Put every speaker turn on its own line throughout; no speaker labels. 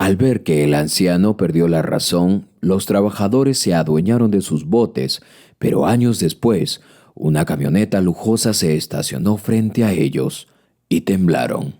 Al ver que el anciano perdió la razón, los trabajadores se adueñaron de sus botes, pero años después, una camioneta lujosa se estacionó frente a ellos y temblaron.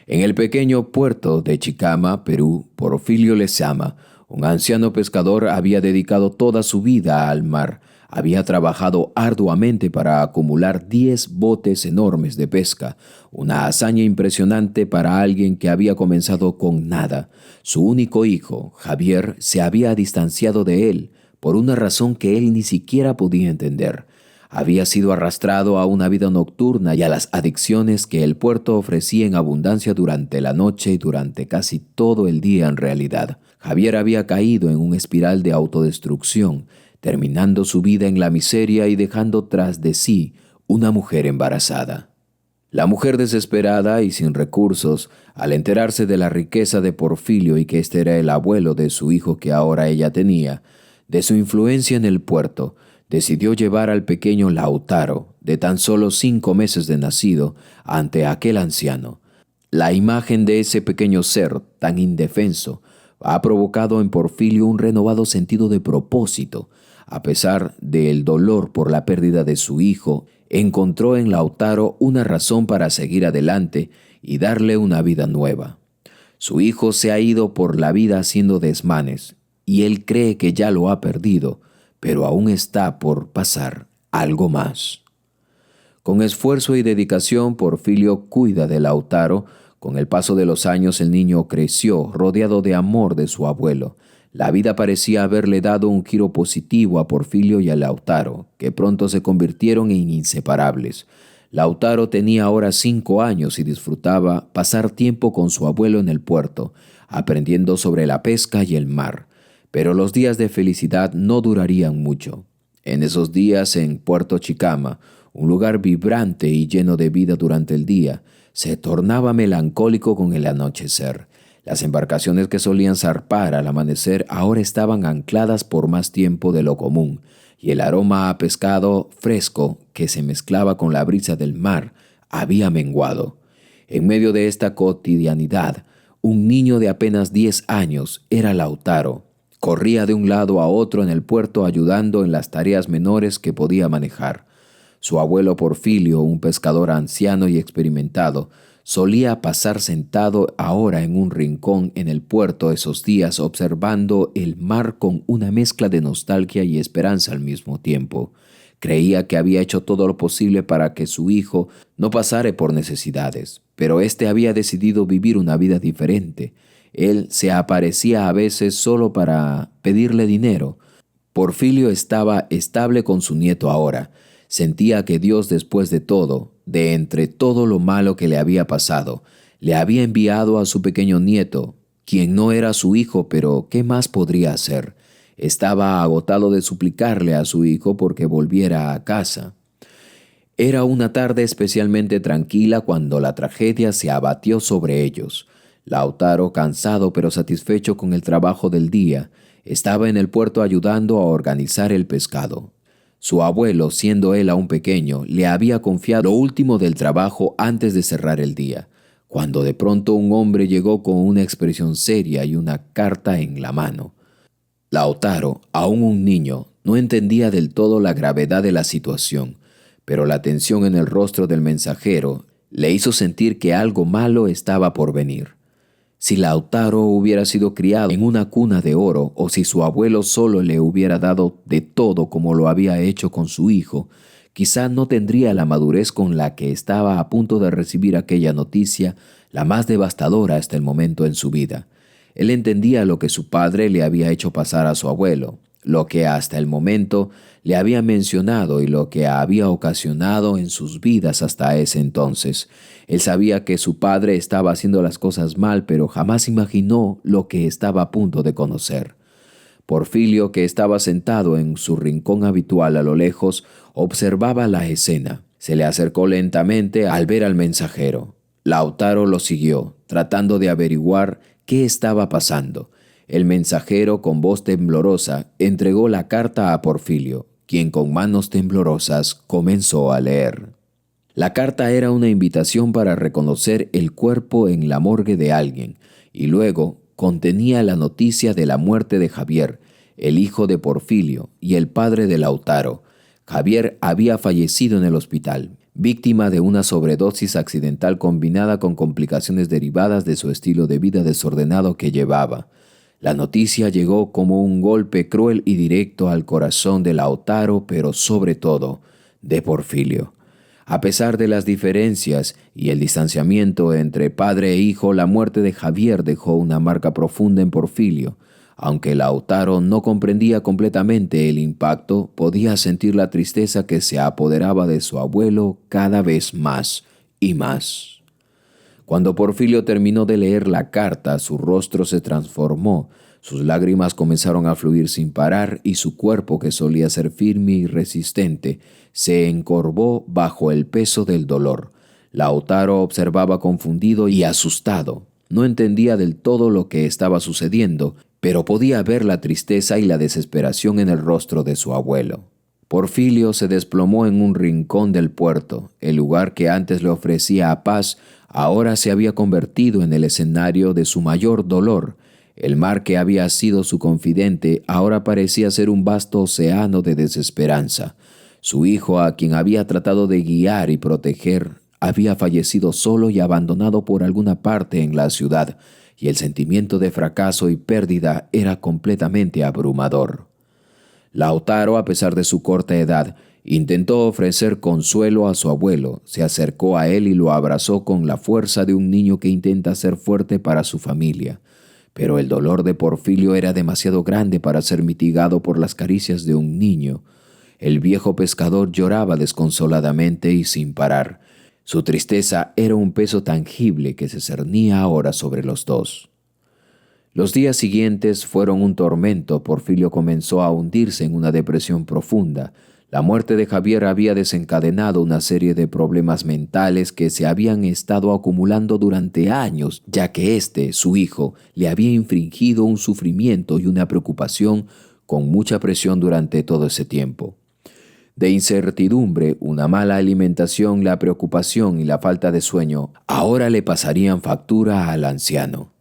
En el pequeño puerto de Chicama, Perú, Porfirio Lezama, un anciano pescador, había dedicado toda su vida al mar. Había trabajado arduamente para acumular 10 botes enormes de pesca, una hazaña impresionante para alguien que había comenzado con nada. Su único hijo, Javier, se había distanciado de él por una razón que él ni siquiera podía entender. Había sido arrastrado a una vida nocturna y a las adicciones que el puerto ofrecía en abundancia durante la noche y durante casi todo el día en realidad. Javier había caído en un espiral de autodestrucción, terminando su vida en la miseria y dejando tras de sí una mujer embarazada. La mujer, desesperada y sin recursos, al enterarse de la riqueza de Porfirio y que este era el abuelo de su hijo que ahora ella tenía, de su influencia en el puerto, decidió llevar al pequeño Lautaro, de tan solo 5 meses de nacido, ante aquel anciano. La imagen de ese pequeño ser tan indefenso ha provocado en Porfirio un renovado sentido de propósito. A pesar del dolor por la pérdida de su hijo, encontró en Lautaro una razón para seguir adelante y darle una vida nueva. Su hijo se ha ido por la vida haciendo desmanes, y él cree que ya lo ha perdido, pero aún está por pasar algo más. Con esfuerzo y dedicación, Porfirio cuida de Lautaro. Con el paso de los años, el niño creció, rodeado de amor de su abuelo. La vida parecía haberle dado un giro positivo a Porfirio y a Lautaro, que pronto se convirtieron en inseparables. Lautaro tenía ahora 5 años y disfrutaba pasar tiempo con su abuelo en el puerto, aprendiendo sobre la pesca y el mar. Pero los días de felicidad no durarían mucho. En esos días, en Puerto Chicama, un lugar vibrante y lleno de vida durante el día, se tornaba melancólico con el anochecer. Las embarcaciones que solían zarpar al amanecer ahora estaban ancladas por más tiempo de lo común, y el aroma a pescado fresco que se mezclaba con la brisa del mar había menguado. En medio de esta cotidianidad, un niño de apenas 10 años era Lautaro. Corría de un lado a otro en el puerto ayudando en las tareas menores que podía manejar. Su abuelo Porfirio, un pescador anciano y experimentado, solía pasar sentado ahora en un rincón en el puerto esos días observando el mar con una mezcla de nostalgia y esperanza al mismo tiempo. Creía que había hecho todo lo posible para que su hijo no pasara por necesidades, pero éste había decidido vivir una vida diferente. Él se aparecía a veces solo para pedirle dinero. Porfirio estaba estable con su nieto ahora. Sentía que Dios, después de todo, de entre todo lo malo que le había pasado, le había enviado a su pequeño nieto, quien no era su hijo, pero ¿qué más podría hacer? Estaba agotado de suplicarle a su hijo porque volviera a casa. Era una tarde especialmente tranquila cuando la tragedia se abatió sobre ellos. Lautaro, cansado pero satisfecho con el trabajo del día, estaba en el puerto ayudando a organizar el pescado. Su abuelo, siendo él aún pequeño, le había confiado lo último del trabajo antes de cerrar el día, cuando de pronto un hombre llegó con una expresión seria y una carta en la mano. Lautaro, aún un niño, no entendía del todo la gravedad de la situación, pero la tensión en el rostro del mensajero le hizo sentir que algo malo estaba por venir. Si Lautaro hubiera sido criado en una cuna de oro, o si su abuelo solo le hubiera dado de todo como lo había hecho con su hijo, quizá no tendría la madurez con la que estaba a punto de recibir aquella noticia, la más devastadora hasta el momento en su vida. Él entendía lo que su padre le había hecho pasar a su abuelo, lo que hasta el momento le había mencionado y lo que había ocasionado en sus vidas hasta ese entonces. Él sabía que su padre estaba haciendo las cosas mal, pero jamás imaginó lo que estaba a punto de conocer. Porfirio, que estaba sentado en su rincón habitual a lo lejos, observaba la escena. Se le acercó lentamente al ver al mensajero. Lautaro lo siguió, tratando de averiguar qué estaba pasando. El mensajero, con voz temblorosa, entregó la carta a Porfirio, quien con manos temblorosas comenzó a leer. La carta era una invitación para reconocer el cuerpo en la morgue de alguien, y luego contenía la noticia de la muerte de Javier, el hijo de Porfirio y el padre de Lautaro. Javier había fallecido en el hospital, víctima de una sobredosis accidental combinada con complicaciones derivadas de su estilo de vida desordenado que llevaba. La noticia llegó como un golpe cruel y directo al corazón de Lautaro, pero sobre todo de Porfirio. A pesar de las diferencias y el distanciamiento entre padre e hijo, la muerte de Javier dejó una marca profunda en Porfirio. Aunque Lautaro no comprendía completamente el impacto, podía sentir la tristeza que se apoderaba de su abuelo cada vez más y más. Cuando Porfirio terminó de leer la carta, su rostro se transformó, sus lágrimas comenzaron a fluir sin parar y su cuerpo, que solía ser firme y resistente, se encorvó bajo el peso del dolor. Lautaro observaba confundido y asustado. No entendía del todo lo que estaba sucediendo, pero podía ver la tristeza y la desesperación en el rostro de su abuelo. Porfirio se desplomó en un rincón del puerto. El lugar que antes le ofrecía paz ahora se había convertido en el escenario de su mayor dolor. El mar, que había sido su confidente, ahora parecía ser un vasto océano de desesperanza. Su hijo, a quien había tratado de guiar y proteger, había fallecido solo y abandonado por alguna parte en la ciudad, y el sentimiento de fracaso y pérdida era completamente abrumador. Lautaro, a pesar de su corta edad, intentó ofrecer consuelo a su abuelo. Se acercó a él y lo abrazó con la fuerza de un niño que intenta ser fuerte para su familia. Pero el dolor de Porfirio era demasiado grande para ser mitigado por las caricias de un niño. El viejo pescador lloraba desconsoladamente y sin parar. Su tristeza era un peso tangible que se cernía ahora sobre los dos. Los días siguientes fueron un tormento. Porfirio comenzó a hundirse en una depresión profunda. La muerte de Javier había desencadenado una serie de problemas mentales que se habían estado acumulando durante años, ya que su hijo, le había infligido un sufrimiento y una preocupación con mucha presión durante todo ese tiempo. De incertidumbre, una mala alimentación, la preocupación y la falta de sueño ahora le pasarían factura al anciano.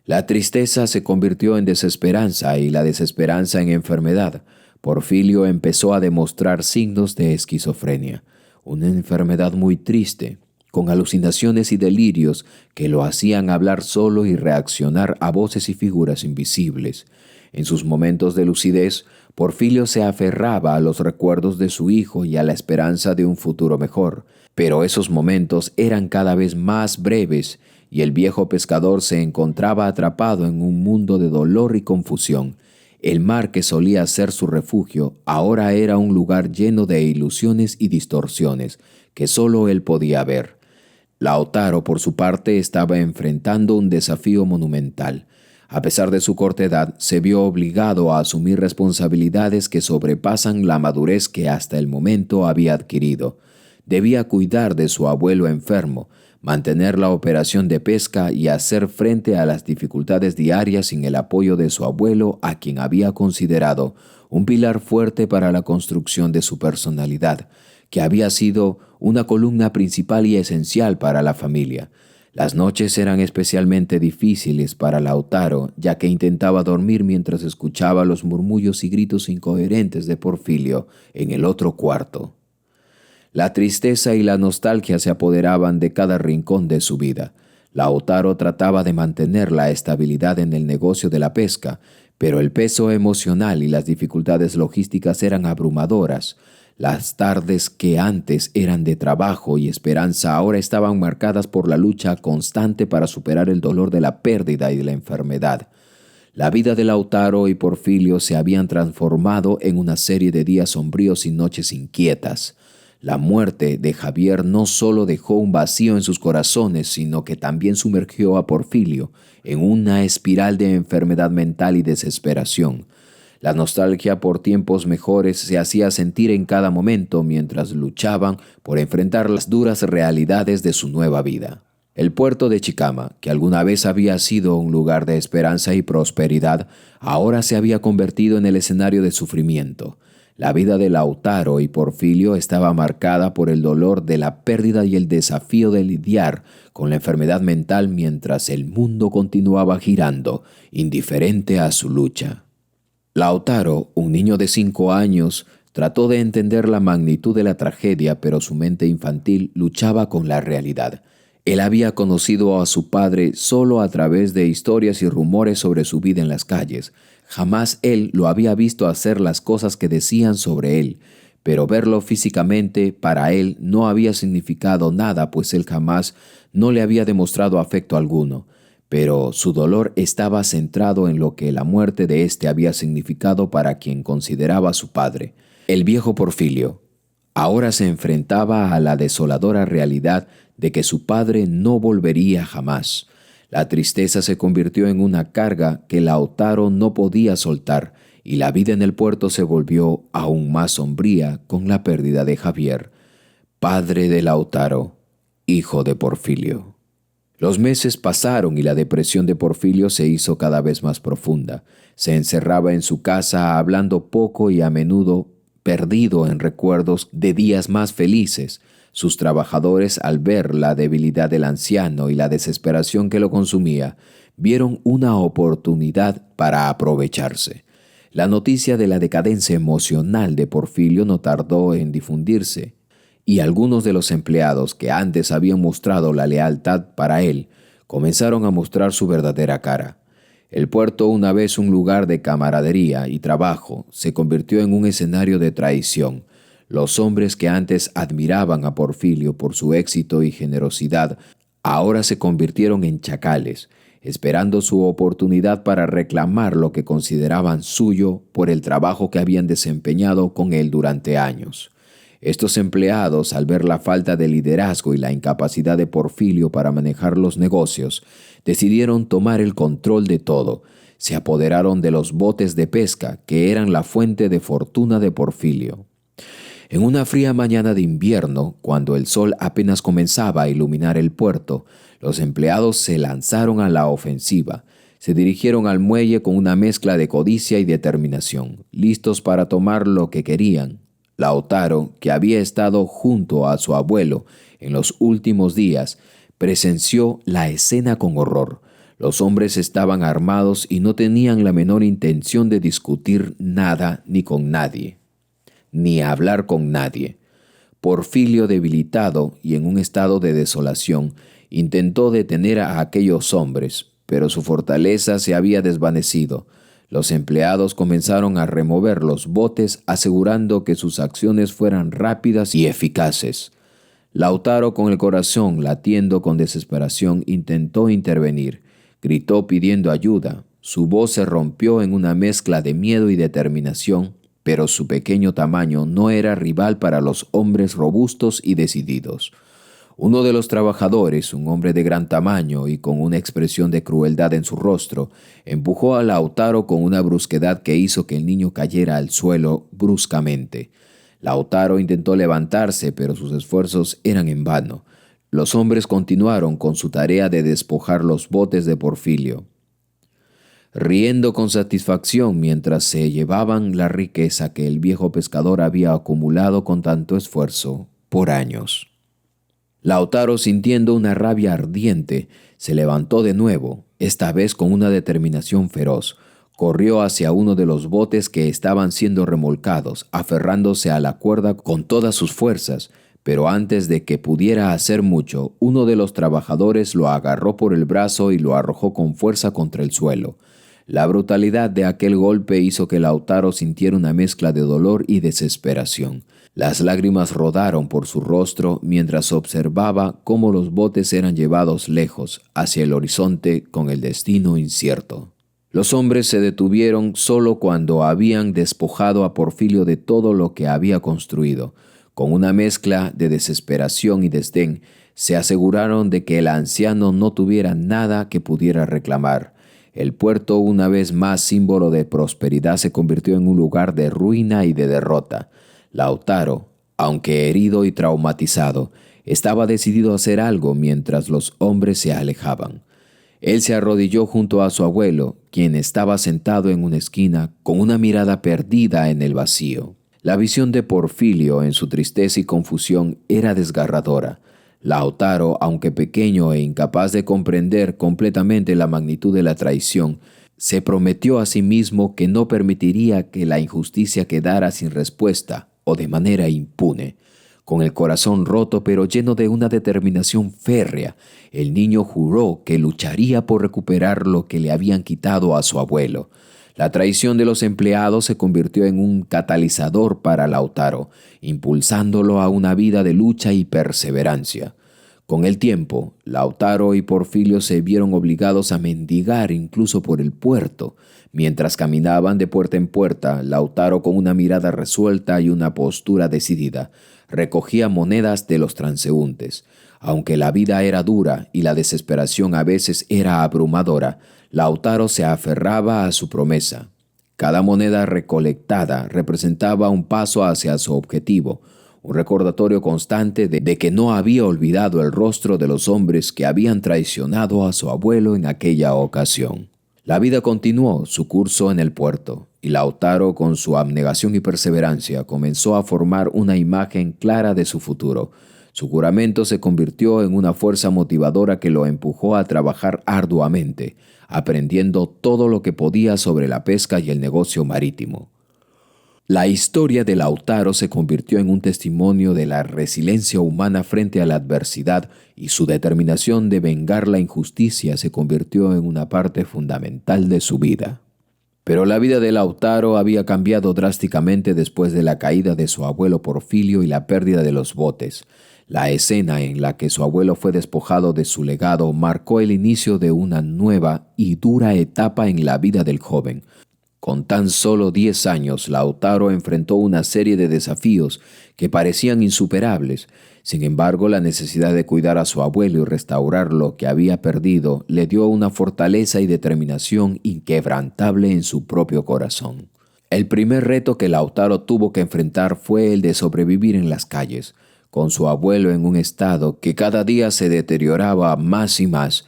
La tristeza se convirtió en desesperanza y la desesperanza en enfermedad. Porfirio empezó a demostrar signos de esquizofrenia, una enfermedad muy triste, con alucinaciones y delirios que lo hacían hablar solo y reaccionar a voces y figuras invisibles. En sus momentos de lucidez, Porfirio se aferraba a los recuerdos de su hijo y a la esperanza de un futuro mejor, pero esos momentos eran cada vez más breves y el viejo pescador se encontraba atrapado en un mundo de dolor y confusión. El mar, que solía ser su refugio, ahora era un lugar lleno de ilusiones y distorsiones que solo él podía ver. Lautaro, por su parte, estaba enfrentando un desafío monumental. A pesar de su corta edad, se vio obligado a asumir responsabilidades que sobrepasan la madurez que hasta el momento había adquirido. Debía cuidar de su abuelo enfermo, mantener la operación de pesca y hacer frente a las dificultades diarias sin el apoyo de su abuelo, a quien había considerado un pilar fuerte para la construcción de su personalidad, que había sido una columna principal y esencial para la familia. Las noches eran especialmente difíciles para Lautaro, ya que intentaba dormir mientras escuchaba los murmullos y gritos incoherentes de Porfirio en el otro cuarto. La tristeza y la nostalgia se apoderaban de cada rincón de su vida. Lautaro trataba de mantener la estabilidad en el negocio de la pesca, pero el peso emocional y las dificultades logísticas eran abrumadoras. Las tardes que antes eran de trabajo y esperanza ahora estaban marcadas por la lucha constante para superar el dolor de la pérdida y de la enfermedad. La vida de Lautaro y Porfirio se habían transformado en una serie de días sombríos y noches inquietas. La muerte de Javier no solo dejó un vacío en sus corazones, sino que también sumergió a Porfirio en una espiral de enfermedad mental y desesperación. La nostalgia por tiempos mejores se hacía sentir en cada momento mientras luchaban por enfrentar las duras realidades de su nueva vida. El puerto de Chicama, que alguna vez había sido un lugar de esperanza y prosperidad, ahora se había convertido en el escenario de sufrimiento. La vida de Lautaro y Porfirio estaba marcada por el dolor de la pérdida y el desafío de lidiar con la enfermedad mental mientras el mundo continuaba girando, indiferente a su lucha. Lautaro, un niño de 5 años, trató de entender la magnitud de la tragedia, pero su mente infantil luchaba con la realidad. Él había conocido a su padre solo a través de historias y rumores sobre su vida en las calles. Jamás él lo había visto hacer las cosas que decían sobre él, pero verlo físicamente para él no había significado nada, pues él jamás no le había demostrado afecto alguno. Pero su dolor estaba centrado en lo que la muerte de éste había significado para quien consideraba a su padre. El viejo Porfirio ahora se enfrentaba a la desoladora realidad de que su padre no volvería jamás. La tristeza se convirtió en una carga que Lautaro no podía soltar, y la vida en el puerto se volvió aún más sombría con la pérdida de Javier, padre de Lautaro, hijo de Porfirio. Los meses pasaron y la depresión de Porfirio se hizo cada vez más profunda. Se encerraba en su casa hablando poco y a menudo perdido en recuerdos de días más felices. Sus trabajadores, al ver la debilidad del anciano y la desesperación que lo consumía, vieron una oportunidad para aprovecharse. La noticia de la decadencia emocional de Porfirio no tardó en difundirse, y algunos de los empleados que antes habían mostrado la lealtad para él comenzaron a mostrar su verdadera cara. El puerto, una vez un lugar de camaradería y trabajo, se convirtió en un escenario de traición. Los hombres que antes admiraban a Porfirio por su éxito y generosidad, ahora se convirtieron en chacales, esperando su oportunidad para reclamar lo que consideraban suyo por el trabajo que habían desempeñado con él durante años. Estos empleados, al ver la falta de liderazgo y la incapacidad de Porfirio para manejar los negocios, decidieron tomar el control de todo. Se apoderaron de los botes de pesca, que eran la fuente de fortuna de Porfirio. En una fría mañana de invierno, cuando el sol apenas comenzaba a iluminar el puerto, los empleados se lanzaron a la ofensiva. Se dirigieron al muelle con una mezcla de codicia y determinación, listos para tomar lo que querían. Lautaro, que había estado junto a su abuelo en los últimos días, presenció la escena con horror. Los hombres estaban armados y no tenían la menor intención de discutir nada ni con nadie, ni hablar con nadie. Porfirio, debilitado y en un estado de desolación, intentó detener a aquellos hombres, pero su fortaleza se había desvanecido. Los empleados comenzaron a remover los botes, asegurando que sus acciones fueran rápidas y eficaces. Lautaro, con el corazón latiendo con desesperación, intentó intervenir. Gritó pidiendo ayuda. Su voz se rompió en una mezcla de miedo y determinación, pero su pequeño tamaño no era rival para los hombres robustos y decididos. Uno de los trabajadores, un hombre de gran tamaño y con una expresión de crueldad en su rostro, empujó a Lautaro con una brusquedad que hizo que el niño cayera al suelo bruscamente. Lautaro intentó levantarse, pero sus esfuerzos eran en vano. Los hombres continuaron con su tarea de despojar los botes de Porfirio, riendo con satisfacción mientras se llevaban la riqueza que el viejo pescador había acumulado con tanto esfuerzo por años. Lautaro, sintiendo una rabia ardiente, se levantó de nuevo, esta vez con una determinación feroz. Corrió hacia uno de los botes que estaban siendo remolcados, aferrándose a la cuerda con todas sus fuerzas, pero antes de que pudiera hacer mucho, uno de los trabajadores lo agarró por el brazo y lo arrojó con fuerza contra el suelo. La brutalidad de aquel golpe hizo que Lautaro sintiera una mezcla de dolor y desesperación. Las lágrimas rodaron por su rostro mientras observaba cómo los botes eran llevados lejos, hacia el horizonte, con el destino incierto. Los hombres se detuvieron solo cuando habían despojado a Porfirio de todo lo que había construido. Con una mezcla de desesperación y desdén, se aseguraron de que el anciano no tuviera nada que pudiera reclamar. El puerto, una vez más símbolo de prosperidad, se convirtió en un lugar de ruina y de derrota. Lautaro, aunque herido y traumatizado, estaba decidido a hacer algo mientras los hombres se alejaban. Él se arrodilló junto a su abuelo, quien estaba sentado en una esquina con una mirada perdida en el vacío. La visión de Porfirio en su tristeza y confusión era desgarradora. Lautaro, aunque pequeño e incapaz de comprender completamente la magnitud de la traición, se prometió a sí mismo que no permitiría que la injusticia quedara sin respuesta o de manera impune. Con el corazón roto pero lleno de una determinación férrea, el niño juró que lucharía por recuperar lo que le habían quitado a su abuelo. La traición de los empleados se convirtió en un catalizador para Lautaro, impulsándolo a una vida de lucha y perseverancia. Con el tiempo, Lautaro y Porfirio se vieron obligados a mendigar incluso por el puerto. Mientras caminaban de puerta en puerta, Lautaro, con una mirada resuelta y una postura decidida, recogía monedas de los transeúntes. Aunque la vida era dura y la desesperación a veces era abrumadora, Lautaro se aferraba a su promesa. Cada moneda recolectada representaba un paso hacia su objetivo, un recordatorio constante de que no había olvidado el rostro de los hombres que habían traicionado a su abuelo en aquella ocasión. La vida continuó su curso en el puerto, y Lautaro, con su abnegación y perseverancia, comenzó a formar una imagen clara de su futuro. Su juramento se convirtió en una fuerza motivadora que lo empujó a trabajar arduamente, aprendiendo todo lo que podía sobre la pesca y el negocio marítimo. La historia de Lautaro se convirtió en un testimonio de la resiliencia humana frente a la adversidad, y su determinación de vengar la injusticia se convirtió en una parte fundamental de su vida. Pero la vida de Lautaro había cambiado drásticamente después de la caída de su abuelo Porfirio y la pérdida de los botes. La escena en la que su abuelo fue despojado de su legado marcó el inicio de una nueva y dura etapa en la vida del joven. Con tan solo 10 años, Lautaro enfrentó una serie de desafíos que parecían insuperables. Sin embargo, la necesidad de cuidar a su abuelo y restaurar lo que había perdido le dio una fortaleza y determinación inquebrantable en su propio corazón. El primer reto que Lautaro tuvo que enfrentar fue el de sobrevivir en las calles, con su abuelo en un estado que cada día se deterioraba más y más,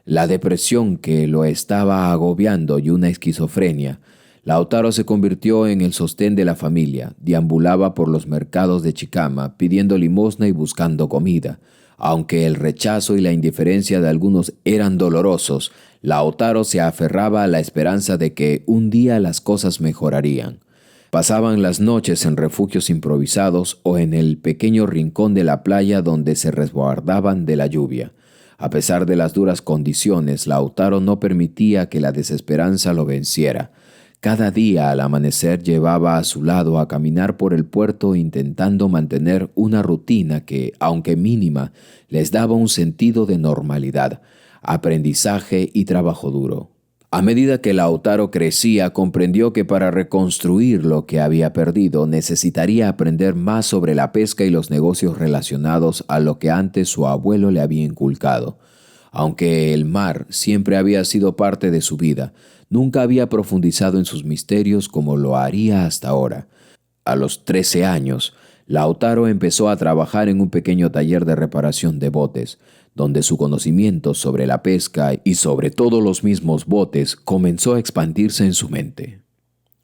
la depresión que lo estaba agobiando y una esquizofrenia. Lautaro se convirtió en el sostén de la familia. Deambulaba por los mercados de Chicama pidiendo limosna y buscando comida. Aunque el rechazo y la indiferencia de algunos eran dolorosos, Lautaro se aferraba a la esperanza de que un día las cosas mejorarían. Pasaban las noches en refugios improvisados o en el pequeño rincón de la playa donde se resguardaban de la lluvia. A pesar de las duras condiciones, Lautaro no permitía que la desesperanza lo venciera. Cada día al amanecer llevaba a su lado a caminar por el puerto intentando mantener una rutina que, aunque mínima, les daba un sentido de normalidad, aprendizaje y trabajo duro. A medida que Lautaro crecía, comprendió que para reconstruir lo que había perdido necesitaría aprender más sobre la pesca y los negocios relacionados a lo que antes su abuelo le había inculcado. Aunque el mar siempre había sido parte de su vida, nunca había profundizado en sus misterios como lo haría hasta ahora. A los 13 años, Lautaro empezó a trabajar en un pequeño taller de reparación de botes, donde su conocimiento sobre la pesca y sobre todos los mismos botes comenzó a expandirse en su mente.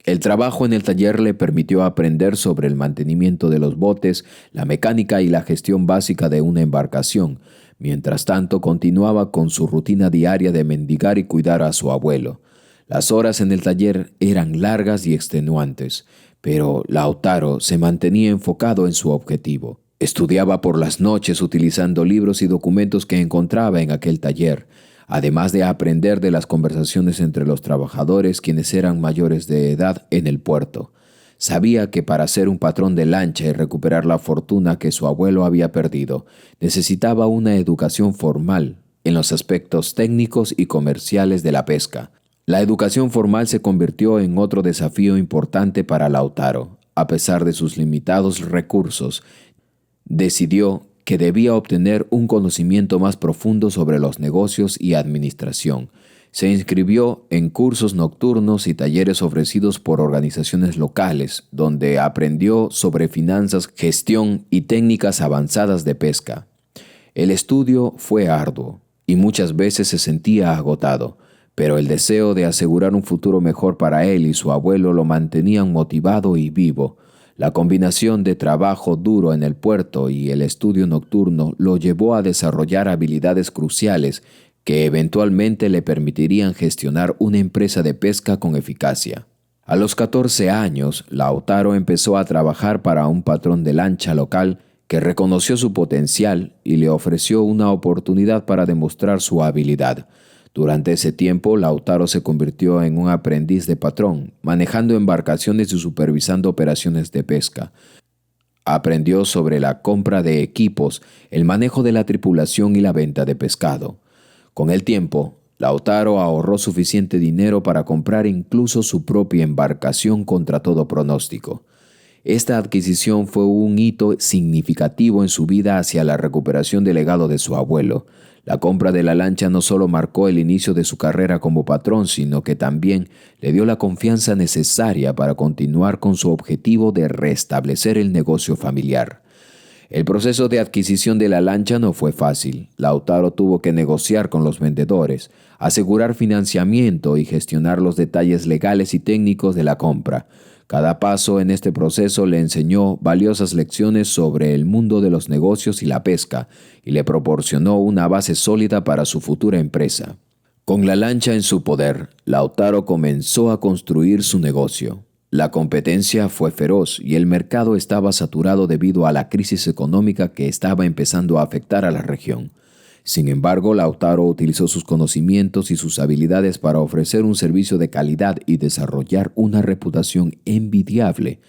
El trabajo en el taller le permitió aprender sobre el mantenimiento de los botes, la mecánica y la gestión básica de una embarcación. Mientras tanto, continuaba con su rutina diaria de mendigar y cuidar a su abuelo. Las horas en el taller eran largas y extenuantes, pero Lautaro se mantenía enfocado en su objetivo. Estudiaba por las noches utilizando libros y documentos que encontraba en aquel taller, además de aprender de las conversaciones entre los trabajadores quienes eran mayores de edad en el puerto. Sabía que para ser un patrón de lancha y recuperar la fortuna que su abuelo había perdido, necesitaba una educación formal en los aspectos técnicos y comerciales de la pesca. La educación formal se convirtió en otro desafío importante para Lautaro. A pesar de sus limitados recursos, decidió que debía obtener un conocimiento más profundo sobre los negocios y administración. Se inscribió en cursos nocturnos y talleres ofrecidos por organizaciones locales, donde aprendió sobre finanzas, gestión y técnicas avanzadas de pesca. El estudio fue arduo y muchas veces se sentía agotado, pero el deseo de asegurar un futuro mejor para él y su abuelo lo mantenían motivado y vivo. La combinación de trabajo duro en el puerto y el estudio nocturno lo llevó a desarrollar habilidades cruciales que eventualmente le permitirían gestionar una empresa de pesca con eficacia. A los 14 años, Lautaro empezó a trabajar para un patrón de lancha local que reconoció su potencial y le ofreció una oportunidad para demostrar su habilidad. Durante ese tiempo, Lautaro se convirtió en un aprendiz de patrón, manejando embarcaciones y supervisando operaciones de pesca. Aprendió sobre la compra de equipos, el manejo de la tripulación y la venta de pescado. Con el tiempo, Lautaro ahorró suficiente dinero para comprar incluso su propia embarcación contra todo pronóstico. Esta adquisición fue un hito significativo en su vida hacia la recuperación del legado de su abuelo. La compra de la lancha no solo marcó el inicio de su carrera como patrón, sino que también le dio la confianza necesaria para continuar con su objetivo de restablecer el negocio familiar. El proceso de adquisición de la lancha no fue fácil. Lautaro tuvo que negociar con los vendedores, asegurar financiamiento y gestionar los detalles legales y técnicos de la compra. Cada paso en este proceso le enseñó valiosas lecciones sobre el mundo de los negocios y la pesca y le proporcionó una base sólida para su futura empresa. Con la lancha en su poder, Lautaro comenzó a construir su negocio. La competencia fue feroz y el mercado estaba saturado debido a la crisis económica que estaba empezando a afectar a la región. Sin embargo, Lautaro utilizó sus conocimientos y sus habilidades para ofrecer un servicio de calidad y desarrollar una reputación envidiable.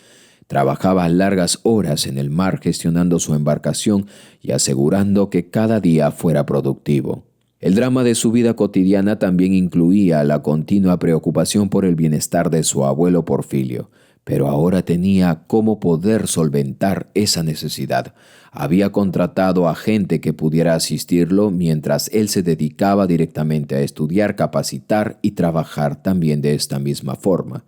Trabajaba largas horas en el mar gestionando su embarcación y asegurando que cada día fuera productivo. El drama de su vida cotidiana también incluía la continua preocupación por el bienestar de su abuelo Porfirio, pero ahora tenía cómo poder solventar esa necesidad. Había contratado a gente que pudiera asistirlo mientras él se dedicaba directamente a estudiar, capacitar y trabajar también de esta misma forma.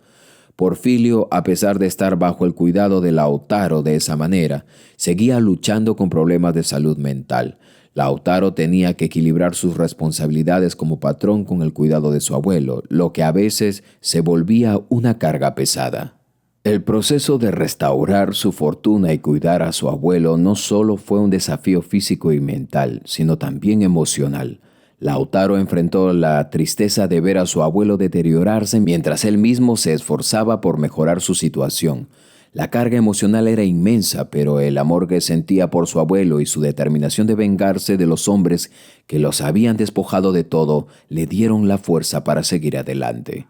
Porfirio, a pesar de estar bajo el cuidado de Lautaro de esa manera, seguía luchando con problemas de salud mental. Lautaro tenía que equilibrar sus responsabilidades como patrón con el cuidado de su abuelo, lo que a veces se volvía una carga pesada. El proceso de restaurar su fortuna y cuidar a su abuelo no solo fue un desafío físico y mental, sino también emocional. Lautaro enfrentó la tristeza de ver a su abuelo deteriorarse mientras él mismo se esforzaba por mejorar su situación. La carga emocional era inmensa, pero el amor que sentía por su abuelo y su determinación de vengarse de los hombres que los habían despojado de todo le dieron la fuerza para seguir adelante.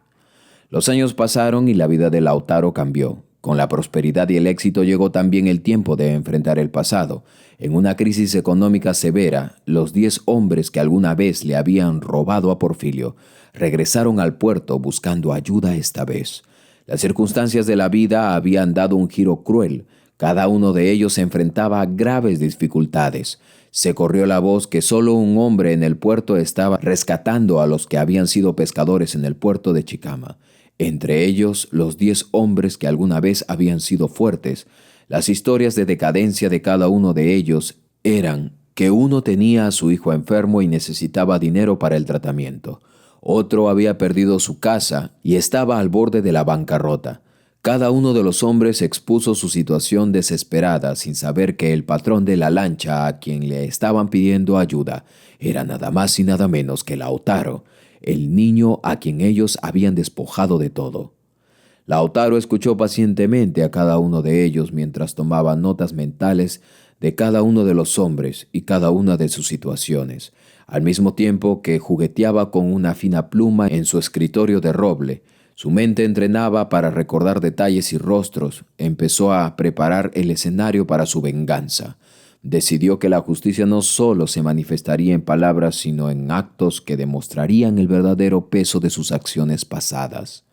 Los años pasaron y la vida de Lautaro cambió. Con la prosperidad y el éxito llegó también el tiempo de enfrentar el pasado. En una crisis económica severa, los 10 hombres que alguna vez le habían robado a Porfirio regresaron al puerto buscando ayuda esta vez. Las circunstancias de la vida habían dado un giro cruel. Cada uno de ellos se enfrentaba a graves dificultades. Se corrió la voz que solo un hombre en el puerto estaba rescatando a los que habían sido pescadores en el puerto de Chicama. Entre ellos, los 10 hombres que alguna vez habían sido fuertes. Las historias de decadencia de cada uno de ellos eran que uno tenía a su hijo enfermo y necesitaba dinero para el tratamiento. Otro había perdido su casa y estaba al borde de la bancarrota. Cada uno de los hombres expuso su situación desesperada sin saber que el patrón de la lancha a quien le estaban pidiendo ayuda era nada más y nada menos que Lautaro, el niño a quien ellos habían despojado de todo. Lautaro escuchó pacientemente a cada uno de ellos mientras tomaba notas mentales de cada uno de los hombres y cada una de sus situaciones, al mismo tiempo que jugueteaba con una fina pluma en su escritorio de roble. Su mente entrenaba para recordar detalles y rostros. Empezó a preparar el escenario para su venganza. Decidió que la justicia no solo se manifestaría en palabras, sino en actos que demostrarían el verdadero peso de sus acciones pasadas.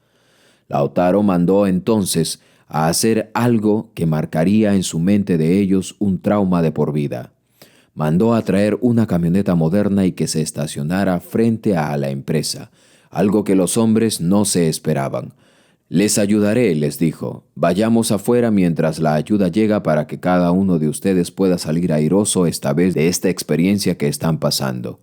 Lautaro mandó entonces a hacer algo que marcaría en su mente de ellos un trauma de por vida. Mandó a traer una camioneta moderna y que se estacionara frente a la empresa, algo que los hombres no se esperaban. «Les ayudaré», les dijo. «Vayamos afuera mientras la ayuda llega para que cada uno de ustedes pueda salir airoso esta vez de esta experiencia que están pasando».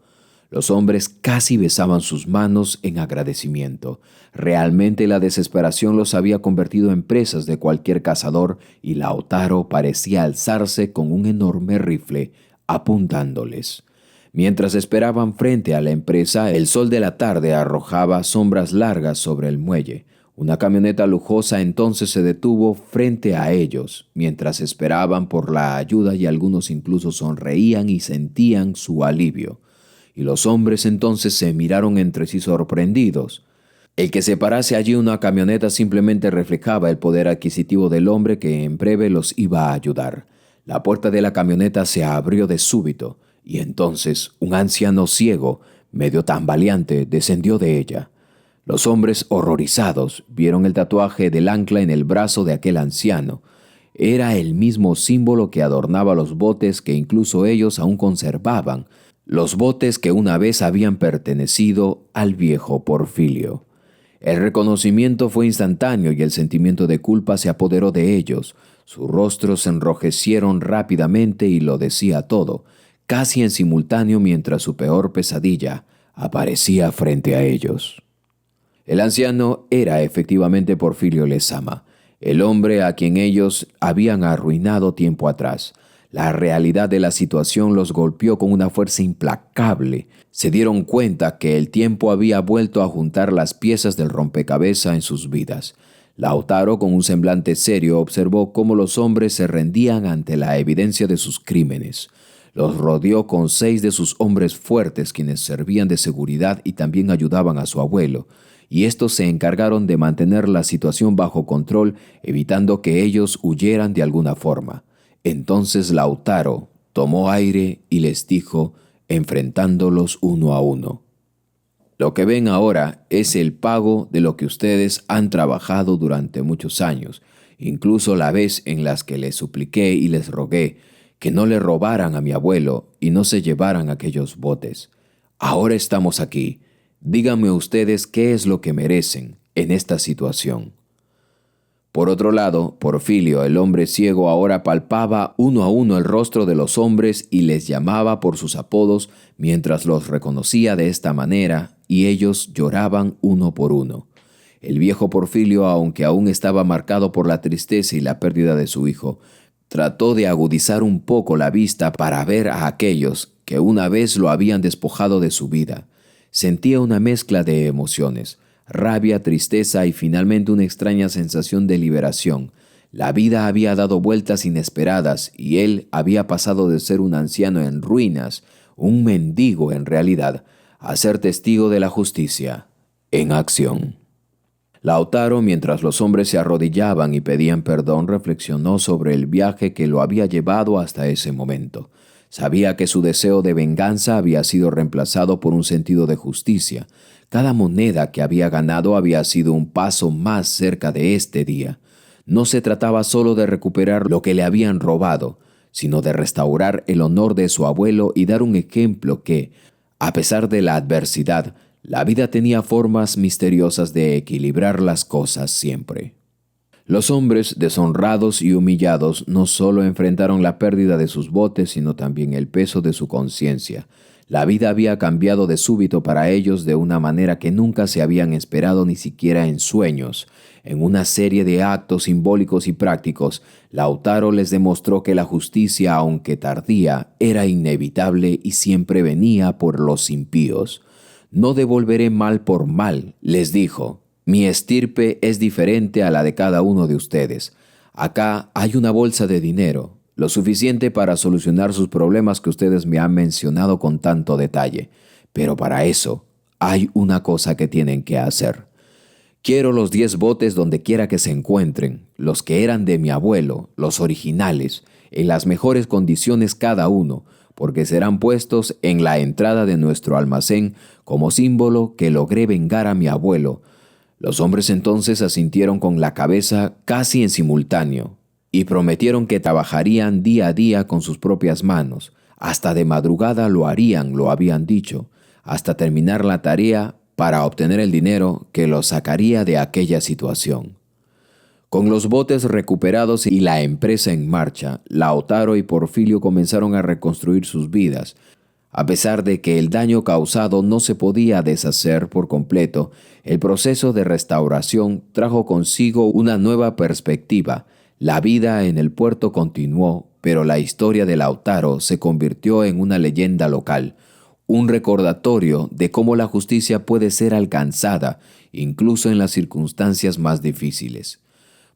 Los hombres casi besaban sus manos en agradecimiento. Realmente la desesperación los había convertido en presas de cualquier cazador y Lautaro parecía alzarse con un enorme rifle apuntándoles. Mientras esperaban frente a la empresa, el sol de la tarde arrojaba sombras largas sobre el muelle. Una camioneta lujosa entonces se detuvo frente a ellos, mientras esperaban por la ayuda y algunos incluso sonreían y sentían su alivio. Y los hombres entonces se miraron entre sí sorprendidos. El que se parase allí una camioneta simplemente reflejaba el poder adquisitivo del hombre que en breve los iba a ayudar. La puerta de la camioneta se abrió de súbito y entonces un anciano ciego, medio tambaleante, descendió de ella. Los hombres, horrorizados, vieron el tatuaje del ancla en el brazo de aquel anciano. Era el mismo símbolo que adornaba los botes que incluso ellos aún conservaban, los botes que una vez habían pertenecido al viejo Porfirio. El reconocimiento fue instantáneo y el sentimiento de culpa se apoderó de ellos. Sus rostros se enrojecieron rápidamente y lo decía todo, casi en simultáneo mientras su peor pesadilla aparecía frente a ellos. El anciano era efectivamente Porfirio Lezama, el hombre a quien ellos habían arruinado tiempo atrás. La realidad de la situación los golpeó con una fuerza implacable. Se dieron cuenta que el tiempo había vuelto a juntar las piezas del rompecabezas en sus vidas. Lautaro, con un semblante serio, observó cómo los hombres se rendían ante la evidencia de sus crímenes. Los rodeó con 6 de sus hombres fuertes, quienes servían de seguridad y también ayudaban a su abuelo, y estos se encargaron de mantener la situación bajo control, evitando que ellos huyeran de alguna forma. Entonces Lautaro tomó aire y les dijo, enfrentándolos uno a uno: lo que ven ahora es el pago de lo que ustedes han trabajado durante muchos años, incluso la vez en las que les supliqué y les rogué que no le robaran a mi abuelo y no se llevaran aquellos botes. Ahora estamos aquí. Díganme ustedes qué es lo que merecen en esta situación. Por otro lado, Porfirio, el hombre ciego, ahora palpaba uno a uno el rostro de los hombres y les llamaba por sus apodos mientras los reconocía de esta manera, y ellos lloraban uno por uno. El viejo Porfirio, aunque aún estaba marcado por la tristeza y la pérdida de su hijo, trató de agudizar un poco la vista para ver a aquellos que una vez lo habían despojado de su vida. Sentía una mezcla de emociones: rabia, tristeza y finalmente una extraña sensación de liberación. La vida había dado vueltas inesperadas y él había pasado de ser un anciano en ruinas, un mendigo en realidad, a ser testigo de la justicia en acción. Lautaro, mientras los hombres se arrodillaban y pedían perdón, reflexionó sobre el viaje que lo había llevado hasta ese momento. Sabía que su deseo de venganza había sido reemplazado por un sentido de justicia. Cada moneda que había ganado había sido un paso más cerca de este día. No se trataba solo de recuperar lo que le habían robado, sino de restaurar el honor de su abuelo y dar un ejemplo que, a pesar de la adversidad, la vida tenía formas misteriosas de equilibrar las cosas siempre. Los hombres, deshonrados y humillados, no solo enfrentaron la pérdida de sus botes, sino también el peso de su conciencia. La vida había cambiado de súbito para ellos de una manera que nunca se habían esperado ni siquiera en sueños. En una serie de actos simbólicos y prácticos, Lautaro les demostró que la justicia, aunque tardía, era inevitable y siempre venía por los impíos. «No devolveré mal por mal», les dijo. «Mi estirpe es diferente a la de cada uno de ustedes. Acá hay una bolsa de dinero, lo suficiente para solucionar sus problemas que ustedes me han mencionado con tanto detalle. Pero para eso hay una cosa que tienen que hacer. Quiero los 10 botes donde quiera que se encuentren, los que eran de mi abuelo, los originales, en las mejores condiciones cada uno, porque serán puestos en la entrada de nuestro almacén como símbolo que logré vengar a mi abuelo». Los hombres entonces asintieron con la cabeza casi en simultáneo y prometieron que trabajarían día a día con sus propias manos. Hasta de madrugada lo harían, lo habían dicho, hasta terminar la tarea para obtener el dinero que los sacaría de aquella situación. Con los botes recuperados y la empresa en marcha, Lautaro y Porfirio comenzaron a reconstruir sus vidas. A pesar de que el daño causado no se podía deshacer por completo, el proceso de restauración trajo consigo una nueva perspectiva. La vida en el puerto continuó, pero la historia de Lautaro se convirtió en una leyenda local, un recordatorio de cómo la justicia puede ser alcanzada, incluso en las circunstancias más difíciles.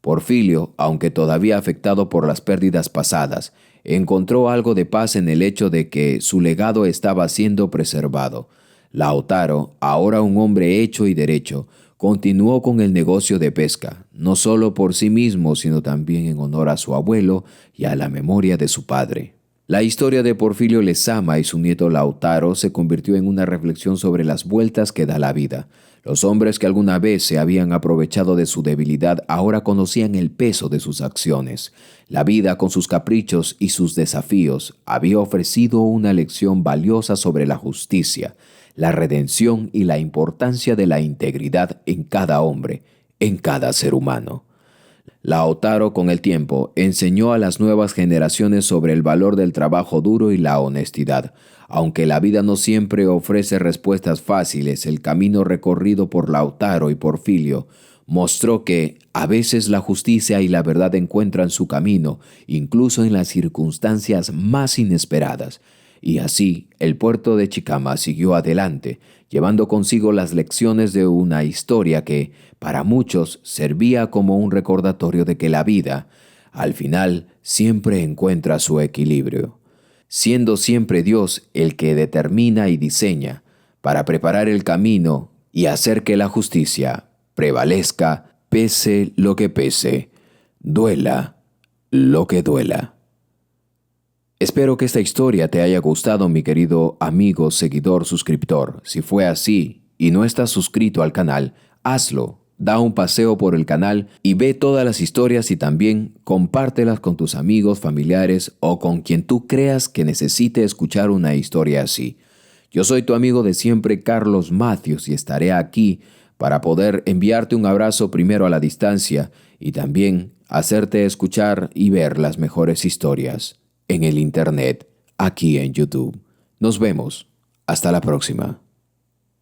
Porfirio, aunque todavía afectado por las pérdidas pasadas, encontró algo de paz en el hecho de que su legado estaba siendo preservado. Lautaro, ahora un hombre hecho y derecho, continuó con el negocio de pesca, no solo por sí mismo, sino también en honor a su abuelo y a la memoria de su padre. La historia de Porfirio Lezama y su nieto Lautaro se convirtió en una reflexión sobre las vueltas que da la vida. Los hombres que alguna vez se habían aprovechado de su debilidad ahora conocían el peso de sus acciones. La vida, con sus caprichos y sus desafíos, había ofrecido una lección valiosa sobre la justicia, la redención y la importancia de la integridad en cada hombre, en cada ser humano. Lautaro, con el tiempo, enseñó a las nuevas generaciones sobre el valor del trabajo duro y la honestidad. Aunque la vida no siempre ofrece respuestas fáciles, el camino recorrido por Lautaro y Porfirio mostró que a veces la justicia y la verdad encuentran su camino, incluso en las circunstancias más inesperadas. Y así, el puerto de Chicama siguió adelante, llevando consigo las lecciones de una historia que, para muchos, servía como un recordatorio de que la vida, al final, siempre encuentra su equilibrio, siendo siempre Dios el que determina y diseña para preparar el camino y hacer que la justicia prevalezca, pese lo que pese, duela lo que duela. Espero que esta historia te haya gustado, mi querido amigo, seguidor, suscriptor. Si fue así y no estás suscrito al canal, hazlo. Da un paseo por el canal y ve todas las historias y también compártelas con tus amigos, familiares o con quien tú creas que necesite escuchar una historia así. Yo soy tu amigo de siempre, Carlos Matthews, y estaré aquí para poder enviarte un abrazo primero a la distancia y también hacerte escuchar y ver las mejores historias en el internet, aquí en YouTube. Nos vemos. Hasta la próxima.